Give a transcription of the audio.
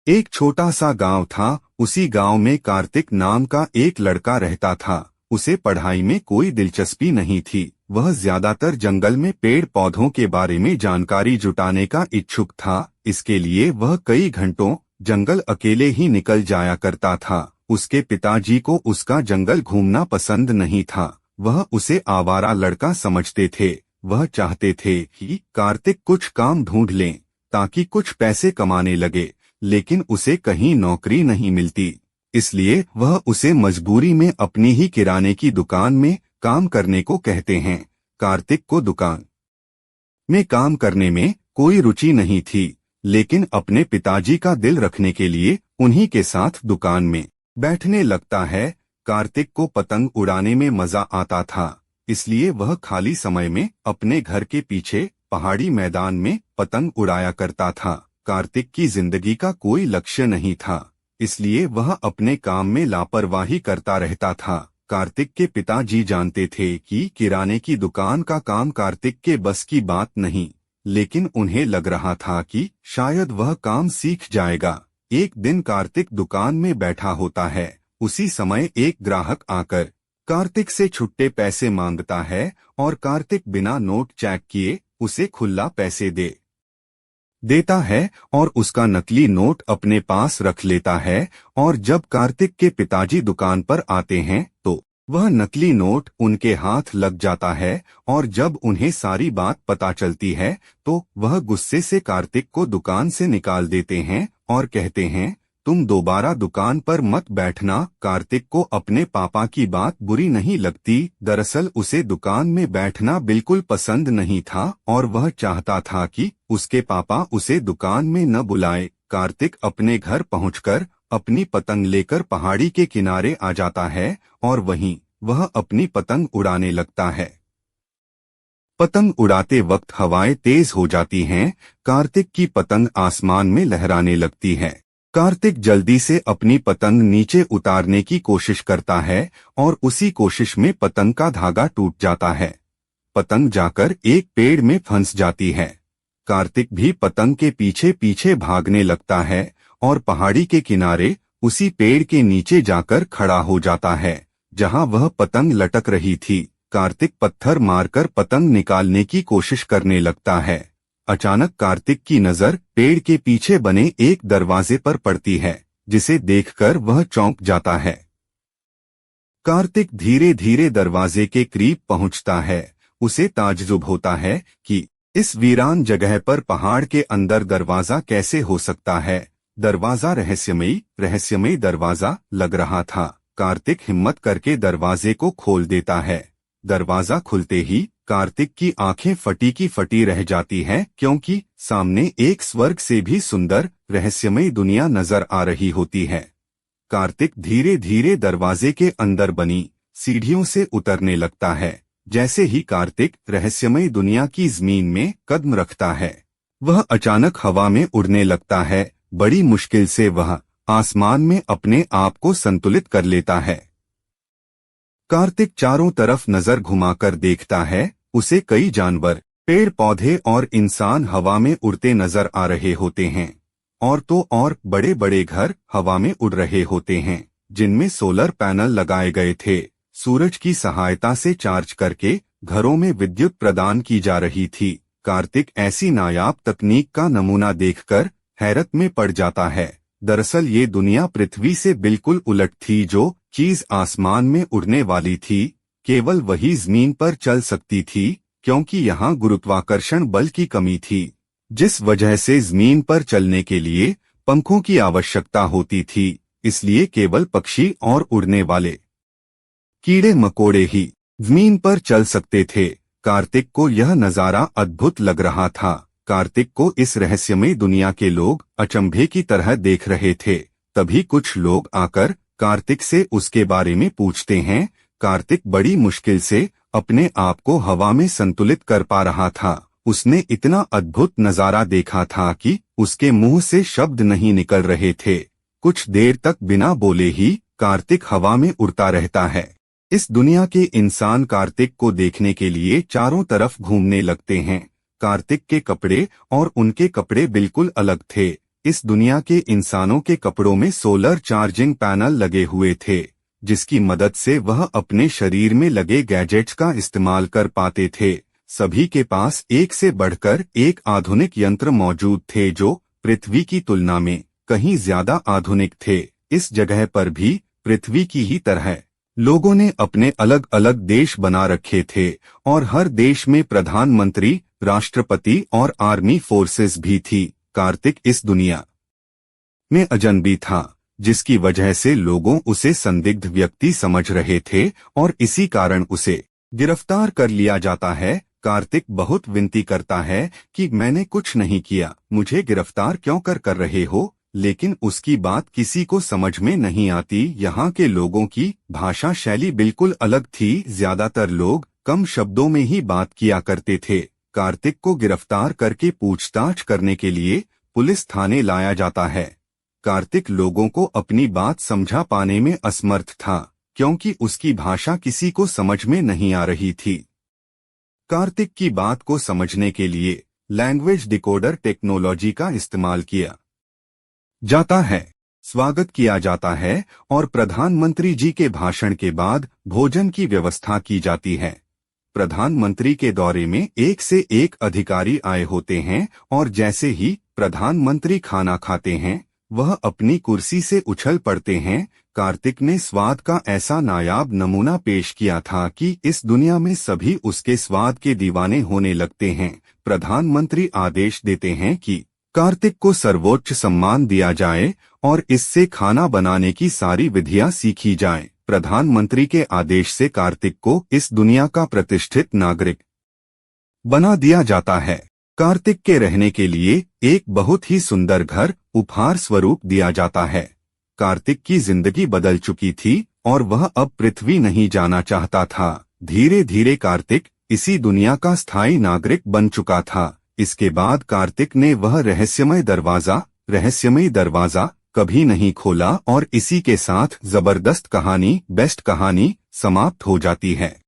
एक छोटा सा गांव था। उसी गांव में कार्तिक नाम का एक लड़का रहता था। उसे पढ़ाई में कोई दिलचस्पी नहीं थी। वह ज्यादातर जंगल में पेड़ पौधों के बारे में जानकारी जुटाने का इच्छुक था। इसके लिए वह कई घंटों जंगल अकेले ही निकल जाया करता था। उसके पिताजी को उसका जंगल घूमना पसंद नहीं था। वह उसे आवारा लड़का समझते थे। वह चाहते थे कि कार्तिक कुछ काम ढूंढ लें ताकि कुछ पैसे कमाने लगे, लेकिन उसे कहीं नौकरी नहीं मिलती। इसलिए वह उसे मजबूरी में अपनी ही किराने की दुकान में काम करने को कहते हैं। कार्तिक को दुकान में काम करने में कोई रुचि नहीं थी, लेकिन अपने पिताजी का दिल रखने के लिए उन्हीं के साथ दुकान में बैठने लगता है। कार्तिक को पतंग उड़ाने में मजा आता था, इसलिए वह खाली समय में अपने घर के पीछे पहाड़ी मैदान में पतंग उड़ाया करता था। कार्तिक की जिंदगी का कोई लक्ष्य नहीं था, इसलिए वह अपने काम में लापरवाही करता रहता था। कार्तिक के पिताजी जानते थे कि किराने की दुकान का काम कार्तिक के बस की बात नहीं, लेकिन उन्हें लग रहा था कि शायद वह काम सीख जाएगा। एक दिन कार्तिक दुकान में बैठा होता है। उसी समय एक ग्राहक आकर कार्तिक से छुट्टे पैसे मांगता है और कार्तिक बिना नोट चेक किए उसे खुला पैसे देता है और उसका नकली नोट अपने पास रख लेता है। और जब कार्तिक के पिताजी दुकान पर आते हैं तो वह नकली नोट उनके हाथ लग जाता है। और जब उन्हें सारी बात पता चलती है तो वह गुस्से से कार्तिक को दुकान से निकाल देते हैं और कहते हैं, तुम दोबारा दुकान पर मत बैठना। कार्तिक को अपने पापा की बात बुरी नहीं लगती। दरअसल उसे दुकान में बैठना बिल्कुल पसंद नहीं था और वह चाहता था कि उसके पापा उसे दुकान में न बुलाए। कार्तिक अपने घर पहुंचकर अपनी पतंग लेकर पहाड़ी के किनारे आ जाता है और वहीं वह अपनी पतंग उड़ाने लगता है। पतंग उड़ाते वक्त हवाएं तेज हो जाती हैं। कार्तिक की पतंग आसमान में लहराने लगती है। कार्तिक जल्दी से अपनी पतंग नीचे उतारने की कोशिश करता है और उसी कोशिश में पतंग का धागा टूट जाता है। पतंग जाकर एक पेड़ में फंस जाती है। कार्तिक भी पतंग के पीछे पीछे भागने लगता है और पहाड़ी के किनारे उसी पेड़ के नीचे जाकर खड़ा हो जाता है जहां वह पतंग लटक रही थी। कार्तिक पत्थर मारकर पतंग निकालने की कोशिश करने लगता है। अचानक कार्तिक की नजर पेड़ के पीछे बने एक दरवाजे पर पड़ती है, जिसे देखकर वह चौंक जाता है। कार्तिक धीरे धीरे दरवाजे के करीब पहुंचता है। उसे ताज्जुब होता है कि इस वीरान जगह पर पहाड़ के अंदर दरवाजा कैसे हो सकता है। दरवाजा रहस्यमयी दरवाजा लग रहा था। कार्तिक हिम्मत करके दरवाजे को खोल देता है। दरवाजा खुलते ही कार्तिक की आंखें फटी की फटी रह जाती हैं, क्योंकि सामने एक स्वर्ग से भी सुंदर रहस्यमयी दुनिया नजर आ रही होती है। कार्तिक धीरे धीरे दरवाजे के अंदर बनी सीढ़ियों से उतरने लगता है। जैसे ही कार्तिक रहस्यमयी दुनिया की जमीन में कदम रखता है, वह अचानक हवा में उड़ने लगता है। बड़ी मुश्किल से वह आसमान में अपने आप को संतुलित कर लेता है। कार्तिक चारों तरफ नजर घुमाकर देखता है। उसे कई जानवर, पेड़ पौधे और इंसान हवा में उड़ते नजर आ रहे होते हैं। और तो और बड़े बड़े घर हवा में उड़ रहे होते हैं, जिनमें सोलर पैनल लगाए गए थे। सूरज की सहायता से चार्ज करके घरों में विद्युत प्रदान की जा रही थी। कार्तिक ऐसी नायाब तकनीक का नमूना देखकर हैरत में पड़ जाता है। दरअसल ये दुनिया पृथ्वी से बिल्कुल उलट थी। जो चीज आसमान में उड़ने वाली थी, केवल वही जमीन पर चल सकती थी, क्योंकि यहाँ गुरुत्वाकर्षण बल की कमी थी, जिस वजह से जमीन पर चलने के लिए पंखों की आवश्यकता होती थी। इसलिए केवल पक्षी और उड़ने वाले कीड़े मकोड़े ही जमीन पर चल सकते थे। कार्तिक को यह नजारा अद्भुत लग रहा था। कार्तिक को इस रहस्यमयी दुनिया के लोग अचंभे की तरह देख रहे थे। तभी कुछ लोग आकर कार्तिक से उसके बारे में पूछते हैं। कार्तिक बड़ी मुश्किल से अपने आप को हवा में संतुलित कर पा रहा था। उसने इतना अद्भुत नजारा देखा था कि उसके मुंह से शब्द नहीं निकल रहे थे। कुछ देर तक बिना बोले ही कार्तिक हवा में उड़ता रहता है। इस दुनिया के इंसान कार्तिक को देखने के लिए चारों तरफ घूमने लगते हैं। कार्तिक के कपड़े और उनके कपड़े बिल्कुल अलग थे। इस दुनिया के इंसानों के कपड़ों में सोलर चार्जिंग पैनल लगे हुए थे, जिसकी मदद से वह अपने शरीर में लगे गैजेट्स का इस्तेमाल कर पाते थे। सभी के पास एक से बढ़कर एक आधुनिक यंत्र मौजूद थे जो पृथ्वी की तुलना में कहीं ज्यादा आधुनिक थे। इस जगह पर भी पृथ्वी की ही तरह लोगों ने अपने अलग अलग देश बना रखे थे और हर देश में प्रधानमंत्री, राष्ट्रपति और आर्मी फोर्सेस भी थी। कार्तिक इस दुनिया में अजनबी था, जिसकी वजह से लोगों उसे संदिग्ध व्यक्ति समझ रहे थे और इसी कारण उसे गिरफ्तार कर लिया जाता है। कार्तिक बहुत विनती करता है कि मैंने कुछ नहीं किया, मुझे गिरफ्तार क्यों कर रहे हो, लेकिन उसकी बात किसी को समझ में नहीं आती। यहाँ के लोगों की भाषा शैली बिल्कुल अलग थी। ज्यादातर लोग कम शब्दों में ही बात किया करते थे। कार्तिक को गिरफ्तार करके पूछताछ करने के लिए पुलिस थाने लाया जाता है। कार्तिक लोगों को अपनी बात समझा पाने में असमर्थ था, क्योंकि उसकी भाषा किसी को समझ में नहीं आ रही थी। कार्तिक की बात को समझने के लिए लैंग्वेज डिकोडर टेक्नोलॉजी का इस्तेमाल किया जाता है। स्वागत किया जाता है और प्रधानमंत्री जी के भाषण के बाद भोजन की व्यवस्था की जाती है। प्रधानमंत्री के दौरे में एक से एक अधिकारी आए होते हैं और जैसे ही प्रधानमंत्री खाना खाते हैं, वह अपनी कुर्सी से उछल पड़ते हैं। कार्तिक ने स्वाद का ऐसा नायाब नमूना पेश किया था कि इस दुनिया में सभी उसके स्वाद के दीवाने होने लगते हैं। प्रधानमंत्री आदेश देते हैं कि कार्तिक को सर्वोच्च सम्मान दिया जाए और इससे खाना बनाने की सारी विधियां सीखी जाएं। प्रधानमंत्री के आदेश से कार्तिक को इस दुनिया का प्रतिष्ठित नागरिक बना दिया जाता है। कार्तिक के रहने के लिए एक बहुत ही सुंदर घर उपहार स्वरूप दिया जाता है। कार्तिक की जिंदगी बदल चुकी थी और वह अब पृथ्वी नहीं जाना चाहता था। धीरे धीरे कार्तिक इसी दुनिया का स्थायी नागरिक बन चुका था। इसके बाद कार्तिक ने वह रहस्यमयी दरवाजा कभी नहीं खोला और इसी के साथ जबरदस्त कहानी, बेस्ट कहानी समाप्त हो जाती है।